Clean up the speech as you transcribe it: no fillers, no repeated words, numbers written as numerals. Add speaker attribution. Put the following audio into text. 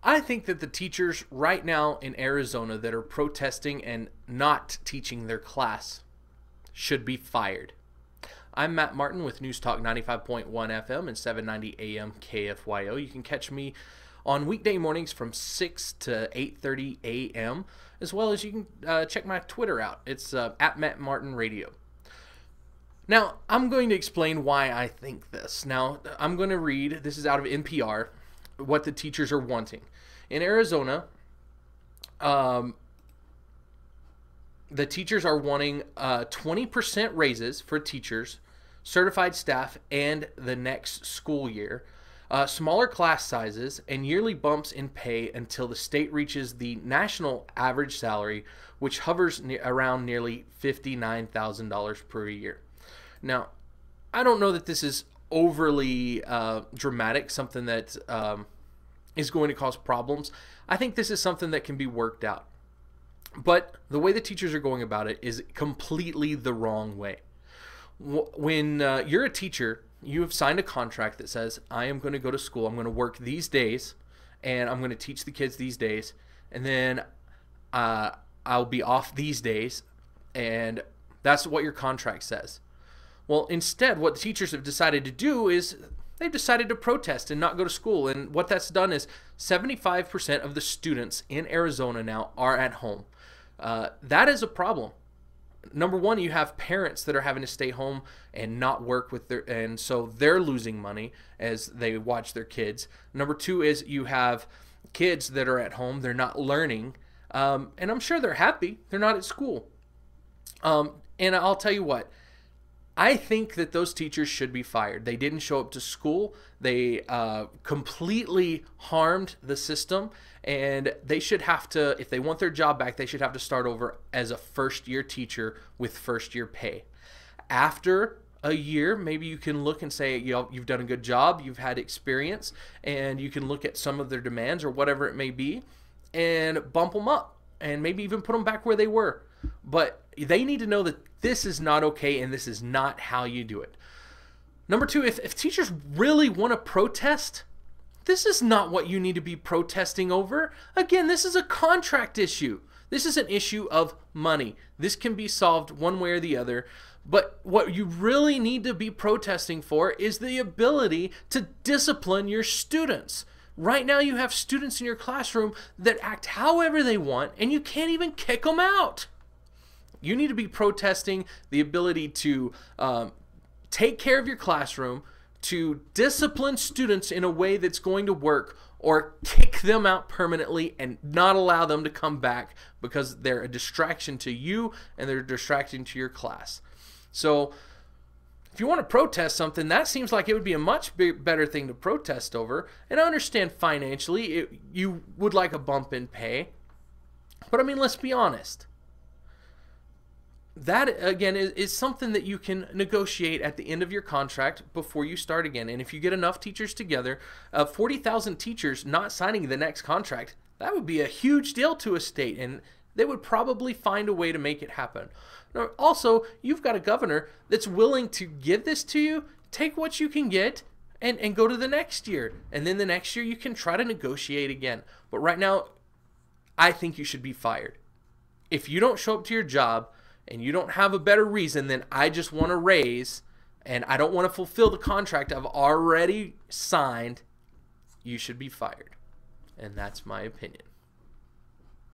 Speaker 1: I think that the teachers right now in Arizona that are protesting and not teaching their class should be fired. I'm Matt Martin with News Talk 95.1 FM and 790 AM KFYO. You can catch me on weekday mornings from 6 to 8:30 a.m. as well as you can check my Twitter out. It's at Matt Martin Radio. Now, I'm going to explain why I think this. Now, I'm going to read, this is out of NPR, what the teachers are wanting. In Arizona, the teachers are wanting 20% raises for teachers, certified staff, and the next school year, smaller class sizes, and yearly bumps in pay until the state reaches the national average salary, which hovers around nearly $59,000 per year. Now, I don't know that this is overly dramatic, something that is going to cause problems. I think this is something that can be worked out. But the way the teachers are going about it is completely the wrong way. When you're a teacher, you have signed a contract that says, I am going to go to school, I'm going to work these days, and I'm going to teach the kids these days, and then I'll be off these days, and that's what your contract says. Well, instead, what the teachers have decided to do is they've decided to protest and not go to school. And what that's done is 75% of the students in Arizona now are at home. That is a problem. Number one, you have parents that are having to stay home and not work with and so they're losing money as they watch their kids. Number two is you have kids that are at home, they're not learning, and I'm sure they're happy. They're not at school. And I'll tell you what, I think that those teachers should be fired. They didn't show up to school. They completely harmed the system, and they should have to, if they want their job back, they should have to start over as a first-year teacher with first-year pay. After a year, maybe you can look and say, you know, you've done a good job, you've had experience, and you can look at some of their demands or whatever it may be and bump them up and maybe even put them back where they were. But they need to know that this is not okay and this is not how you do it. Number two, if teachers really want to protest, this is not what you need to be protesting over. Again, this is a contract issue. This is an issue of money. This can be solved one way or the other. But what you really need to be protesting for is the ability to discipline your students. Right now you have students in your classroom that act however they want and you can't even kick them out. You need to be protesting the ability to take care of your classroom, to discipline students in a way that's going to work, or kick them out permanently and not allow them to come back because they're a distraction to you and they're a distraction to your class. So if you want to protest something, that seems like it would be a much better thing to protest over. And I understand financially you would like a bump in pay, but I mean, let's be honest. That, again, is something that you can negotiate at the end of your contract before you start again. And if you get enough teachers together, 40,000 teachers not signing the next contract, that would be a huge deal to a state, and they would probably find a way to make it happen. Now, also, you've got a governor that's willing to give this to you, take what you can get, and go to the next year. And then the next year you can try to negotiate again. But right now, I think you should be fired. If you don't show up to your job, and you don't have a better reason than I just want a raise and I don't want to fulfill the contract I've already signed, you should be fired. And that's my opinion.